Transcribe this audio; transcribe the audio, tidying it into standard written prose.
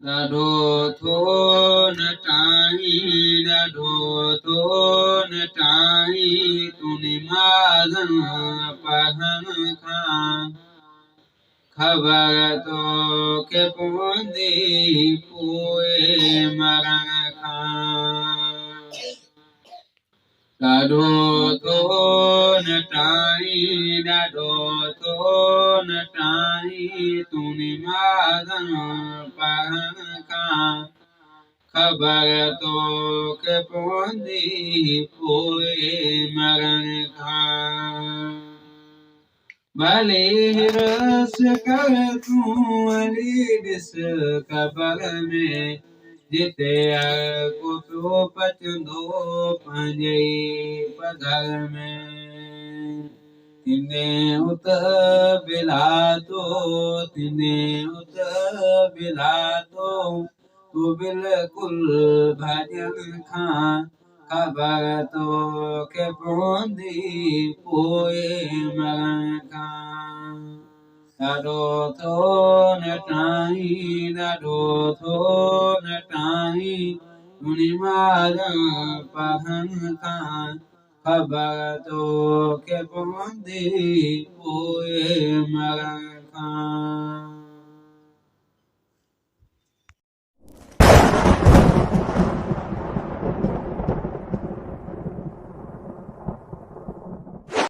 ॾाढो थो नटाई ॾाढो थो नटाई तूं निमाज़ पढ़ण खां ख़बर तोखे पवंदी पोइ मरण खां ॾाढो थो नटाई ॾाढो थो नटाई तूं निमाज़ पढ़ण खां ख़बर तोखे पवंदी पोइ मरण खां भले हिरस कर तूं वरी ॾिस ख़बर में जिते को पियो पचंदो पंहिंजे पघर में तिने उत बिलातो तिने उत बिलातो तूं बिल्कुलु भाॼनि खां ख़बर तोखे पवंदी पोइ मरण खां ॾाढो थो नटाई ॾाढो थो नटाई तूं निमाज़ पढ़ण खां ख़बर तोखे पवंदी पोइ मरण खां